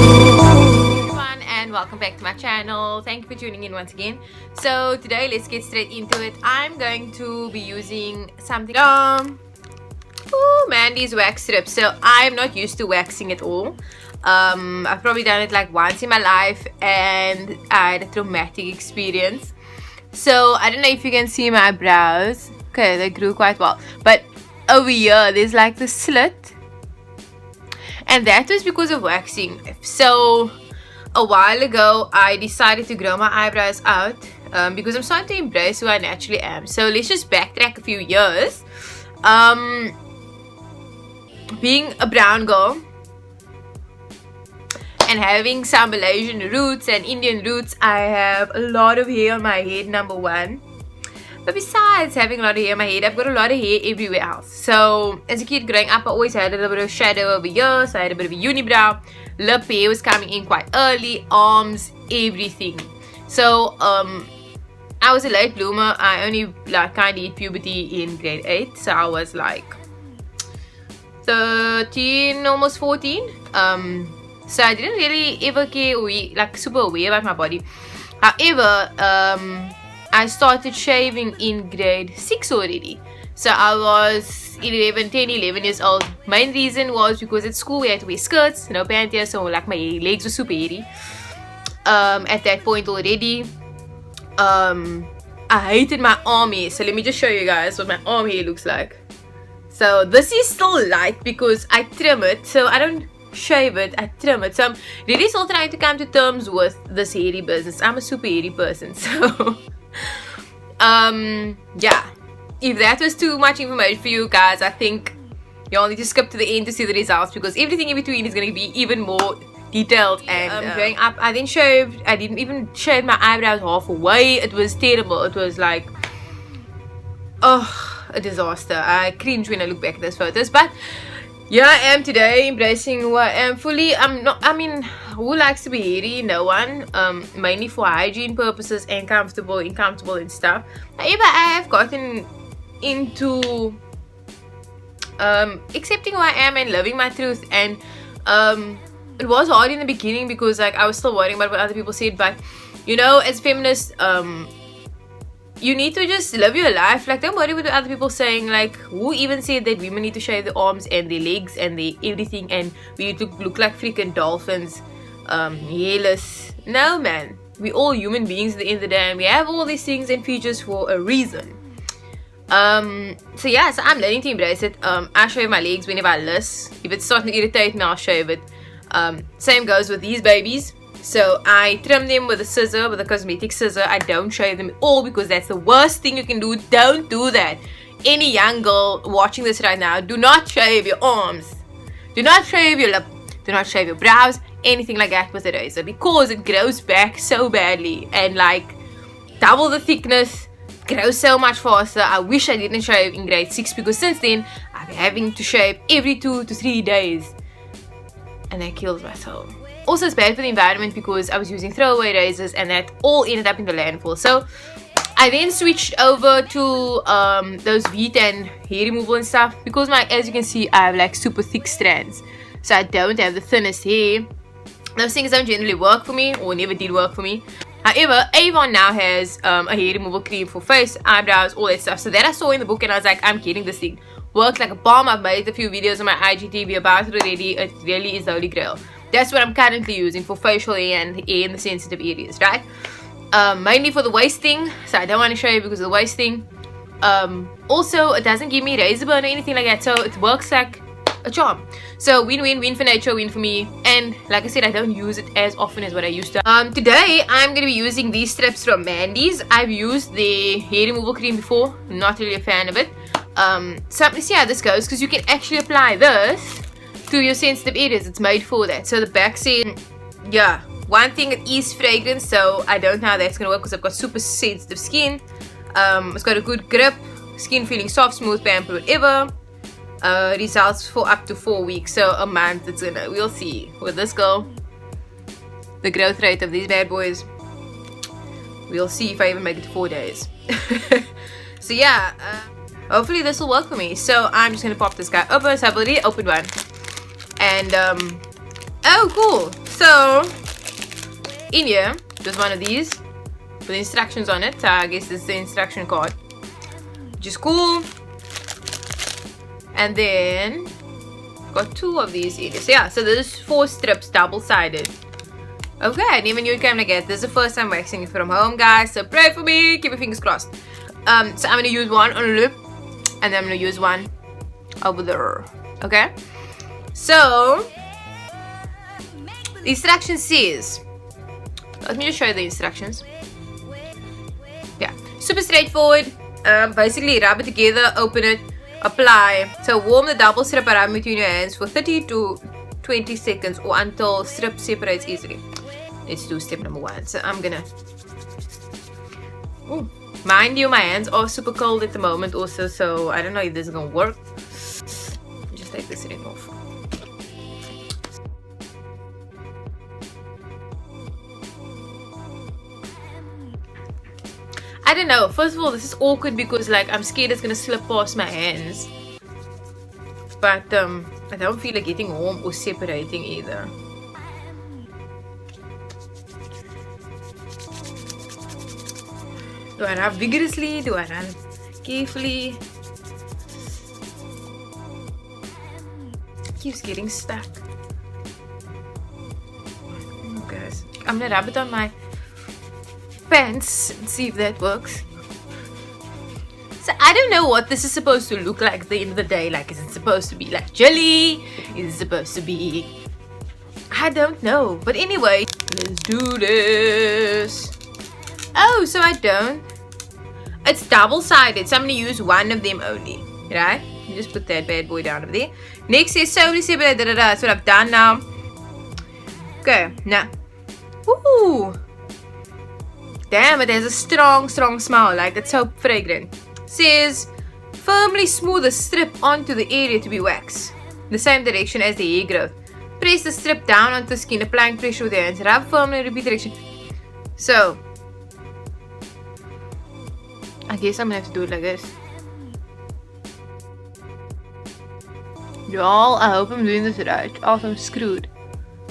Everyone, and welcome back to my channel. Thank you for tuning in once again. So today let's get straight into it. I'm going to be using something Mandy's wax strip. So I'm not used to waxing at all. I've probably done it like once in my life and I had a traumatic experience. So I don't know if you can see my brows. Okay, they grew quite well, but over here there's like the slit, and that was because of waxing. So a while ago I decided to grow my eyebrows out because I'm starting to embrace who I naturally am. So let's just backtrack a few years. Being a brown girl and having some Malaysian roots and Indian roots, I have a lot of hair on my head, number one. But besides having a lot of hair on my head, I've got a lot of hair everywhere else. So as a kid growing up, I always had a little bit of shadow over here. So I had a bit of a unibrow. Lip hair was coming in quite early. Arms, everything. So I was a late bloomer. I only like kind of hit puberty in grade 8. So I was like 13, almost 14. So I didn't really ever care or like super aware about my body. However, I started shaving in grade 6 already. So I was 10, 11 years old. Main reason was because at school we had to wear skirts, no panties, so like my legs were super hairy. At that point already. I hated my arm hair. So let me just show you guys what my arm hair looks like. So this is still light because I trim it. So I don't shave it, I trim it. So I'm really still trying to come to terms with this hairy business. I'm a super hairy person. So yeah, if that was too much information for you guys, I think you all need to skip to the end to see the results, because everything in between is going to be even more detailed. And growing up, I didn't even shave my eyebrows halfway. It was terrible. It was like, oh, a disaster. I cringe when I look back at those photos. But here I am today, embracing who I am fully. Who likes to be hairy? No one. Mainly for hygiene purposes and comfortable and stuff. However, I have gotten into accepting who I am and loving my truth. And it was hard in the beginning because like I was still worrying about what other people said. But you know, as feminists, you need to just live your life. Like, don't worry what the other people saying. Like, who even said that women need to shave their arms and their legs and their everything, and we need to look like freaking dolphins, hairless? No, man. We all human beings at the end of the day, and we have all these things and features for a reason. So yeah, so I'm learning to embrace it. I shave my legs whenever I list. If it's starting to irritate me, I'll shave it. Same goes with these babies. So I trim them with a scissor, with a cosmetic scissor. I don't shave them at all because that's the worst thing you can do. Don't do that. Any young girl watching this right now, do not shave your arms. Do not shave your lip. Do not shave your brows. Anything like that with a razor, because it grows back so badly. And like double the thickness. Grows so much faster. I wish I didn't shave in grade 6, because since then I'm having to shave every 2 to 3 days. And that kills my soul. Also, it's bad for the environment because I was using throwaway razors and that all ended up in the landfill. So I then switched over to those wheat and hair removal and stuff, because as you can see, I have like super thick strands. So I don't have the thinnest hair. Those things don't generally work for me, or never did work for me. However, Avon now has a hair removal cream for face, eyebrows, all that stuff. So that I saw in the book and I was like, I'm getting this thing. Works like a bomb. I've made a few videos on my IGTV about it already. It really is the holy grail. That's what I'm currently using for facial hair and hair in the sensitive areas, right? Mainly for the waist thing. So I don't want to shave because of the waist thing. Also, it doesn't give me razor burn or anything like that. So it works like a charm. So win-win for nature, win for me. And like I said, I don't use it as often as what I used to. Today, I'm going to be using these strips from Mandy's. I've used the hair removal cream before. Not really a fan of it. So let's see how this goes, because you can actually apply this to your sensitive areas. It's made for that. So the back said, yeah, one thing, it is fragrance, so I don't know how that's gonna work because I've got super sensitive skin. It's got a good grip, skin feeling soft, smooth, pampered, whatever. Results for up to 4 weeks, so a month. We'll see with this girl, the growth rate of these bad boys. We'll see if I even make it to 4 days. So yeah, hopefully this will work for me. So I'm just gonna pop this guy open. So I've already opened one. And Oh, cool. So, in here, there's one of these with the instructions on it. I guess this is the instruction card, which is cool. And then, got two of these in here. So, yeah, so there's 4 strips, double-sided. Okay, I didn't even knew it came like that. This is the first time waxing it from home, guys. So, pray for me. Keep your fingers crossed. So, I'm going to use one on the lip. And then I'm going to use one over there. Okay? So, the instruction says, let me just show you the instructions. Yeah, super straightforward. Basically, rub it together, open it, apply. So, warm the double strip around between your hands for 30 to 20 seconds or until strip separates easily. Let's do step number 1. So, I'm gonna. Ooh. Mind you, my hands are super cold at the moment also, so I don't know if this is gonna work. Just take this ring off. I don't know. First of all, this is awkward because like I'm scared it's gonna slip past my hands. But I don't feel like getting warm or separating either. Do I run vigorously? Do I run carefully? It keeps getting stuck. Oh, guys, I'm gonna rub it on my pants and see if that works. So I don't know what this is supposed to look like at the end of the day. Like, is it supposed to be like jelly? Is it supposed to be... I don't know. But anyway, let's do this. Oh, so I don't. It's double-sided, so I'm going to use one of them only. Right? You just put that bad boy down over there. Next is solely separate. That's what I've done now. Okay, now. Ooh. Damn, it has a strong smell. Like, it's so fragrant. Says, firmly smooth the strip onto the area to be waxed. The same direction as the hair growth. Press the strip down onto the skin, applying pressure with your hands. Rub firmly in repeat direction. So, I guess I'm gonna have to do it like this. Y'all, I hope I'm doing this right. Else I'm screwed.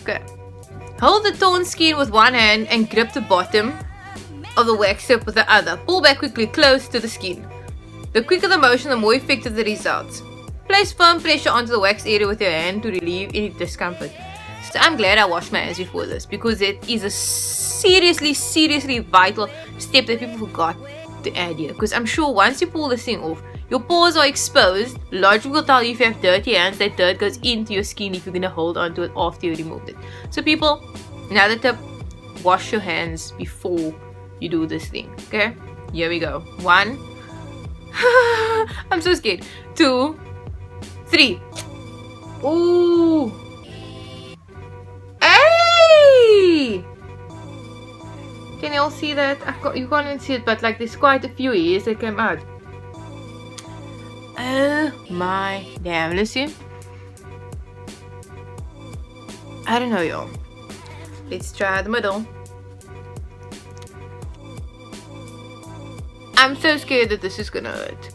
Okay. Hold the torn skin with one hand and grip the bottom of the wax strip with the other. Pull back quickly close to the skin. The quicker the motion, the more effective the results. Place firm pressure onto the wax area with your hand to relieve any discomfort. So I'm glad I washed my hands before this because it is a seriously vital step that people forgot to add here. Because I'm sure once you pull this thing off, your pores are exposed. Logic will tell you if you have dirty hands, that dirt goes into your skin if you're going to hold on to it after you removed it. So people, another tip, wash your hands before you do this thing. Okay, here we go. 1. I'm so scared. 2, 3. Ooh. Hey! Can you all see that? You can't even see it, but like there's quite a few hairs that came out. Oh my damn. Let's see. I don't know, y'all. Let's try the middle. I'm so scared that this is gonna hurt.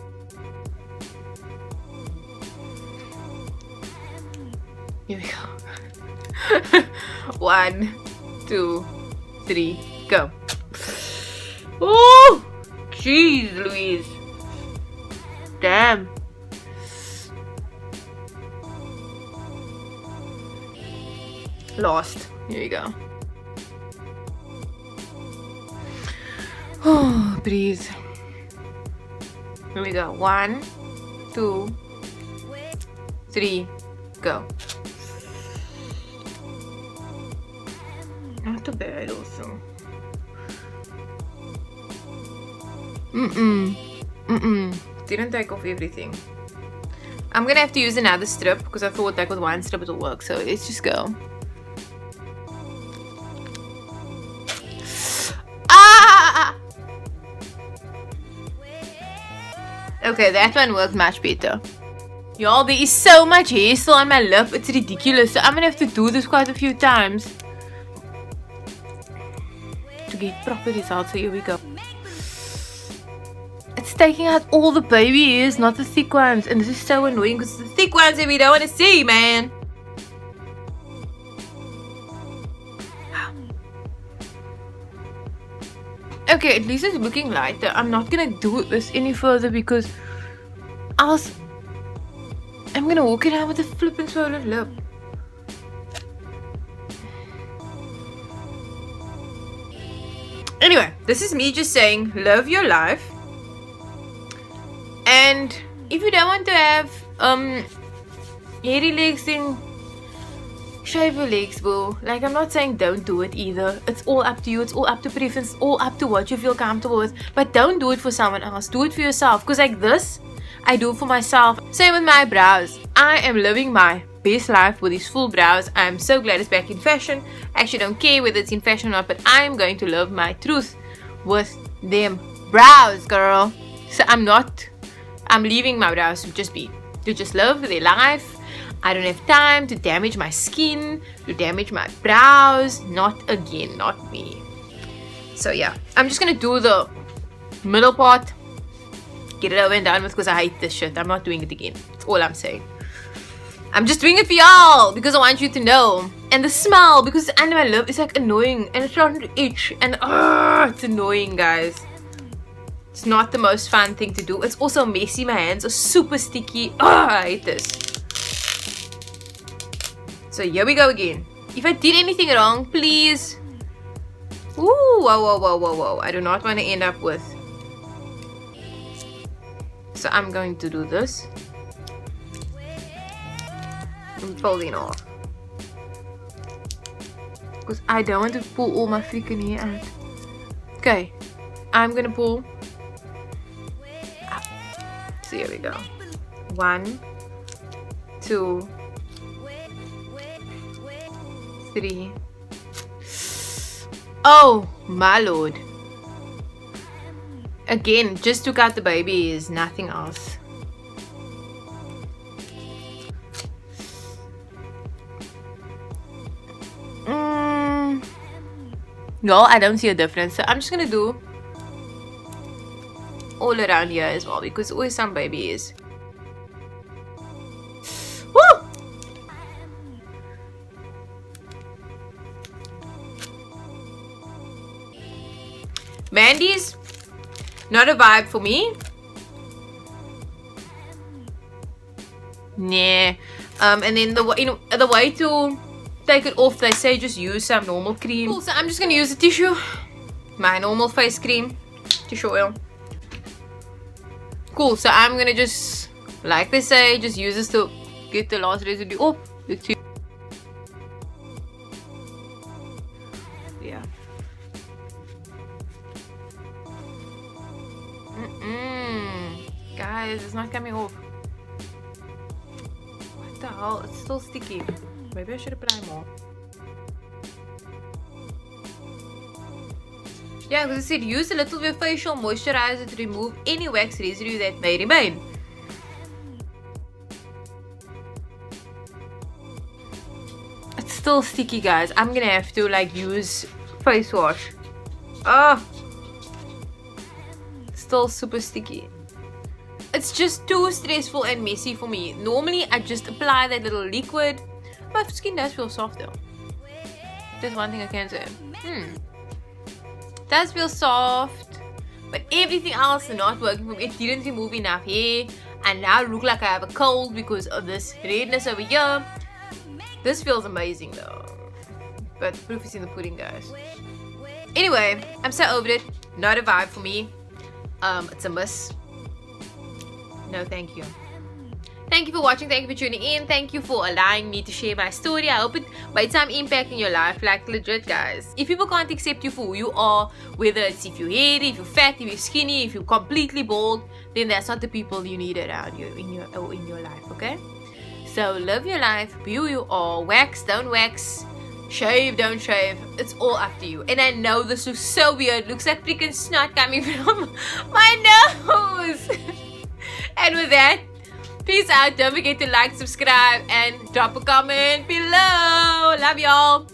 Here we go. 1, 2, 3, go. Oh, jeez, Louise. Damn. Lost. Here we go. Oh, breathe. Here we go. 1, 2, 3, go. Not too bad also. Didn't take off everything. I'm gonna have to use another strip because I thought like with one strip it'll work. So let's just go. Ah! Okay, that one worked much better. Y'all, there is so much hair still on my lip. It's ridiculous. So I'm gonna have to do this quite a few times to get proper results. So here we go. It's taking out all the baby hairs, not the thick ones. And this is so annoying because it's the thick ones that we don't want to see, man. Okay, at least it's looking lighter. I'm not gonna do this any further because I'm gonna walk it out with a flippin' swollen lip. Anyway, this is me just saying, love your life. And if you don't want to have hairy legs, then shave your legs, boo. Like, I'm not saying don't do it either. It's all up to you. It's all up to preference. It's all up to what you feel comfortable with. But don't do it for someone else. Do it for yourself. Because like this, I do for myself. Same with my brows. I am living my best life with these full brows. I'm so glad it's back in fashion. I actually don't care whether it's in fashion or not, but I'm going to live my truth with them brows, girl. So I'm leaving my brows to just be, to just live their life. I don't have time to damage my skin, to damage my brows. Not again, not me. So yeah, I'm just gonna do the middle part, get it over and done with, because I hate this shit. I'm not doing it again. That's all I'm saying. I'm just doing it for y'all because I want you to know. And the smell, because it's under my lip, it's like annoying and it's starting to itch and it's annoying, guys. It's not the most fun thing to do. It's also messy. My hands are super sticky. I hate this. So here we go again. If I did anything wrong, please. Ooh, whoa, whoa, whoa, whoa, whoa. I do not want to end up with. So I'm going to do this. I'm folding off. Because I don't want to pull all my freaking hair out. Okay. I'm going to pull. So here we go. 1, 2, 3. Oh my lord. Again, just took out the babies, nothing else. No, I don't see a difference. So I'm just gonna do all around here as well, because always some babies. Woo! Mandy's not a vibe for me. Nah. And then the way to take it off, they say just use some normal cream. Cool, so I'm just gonna use a tissue, my normal face cream, tissue oil. Cool, so I'm gonna just, like they say, just use this to get the last residue off. Yeah. Guys, it's not coming off. What the hell? It's still sticky. Maybe I should apply more. Yeah, because I said use a little bit of facial moisturizer to remove any wax residue that may remain. It's still sticky, guys. I'm gonna have to like use face wash. Oh, still super sticky. It's just too stressful and messy for me. Normally I just apply that little liquid. My skin does feel soft though. That's one thing I can say. Does feel soft, but everything else is not working for me. It didn't remove enough hair, and now I look like I have a cold because of this redness over here. This feels amazing though, but the proof is in the pudding, guys. Anyway, I'm so over it. Not a vibe for me. It's a miss. No, thank you. Thank you for watching. Thank you for tuning in. Thank you for allowing me to share my story. I hope it made some impact in your life. Like, legit, guys. If people can't accept you for who you are, whether it's if you're hairy, if you're fat, if you're skinny, if you're completely bald, then that's not the people you need around you in your life, okay? So live your life, be who you are. Wax, don't wax. Shave, don't shave. It's all up to you. And I know this looks so weird. Looks like freaking snot coming from my nose. And with that, peace out. Don't forget to like, subscribe, and drop a comment below. Love y'all.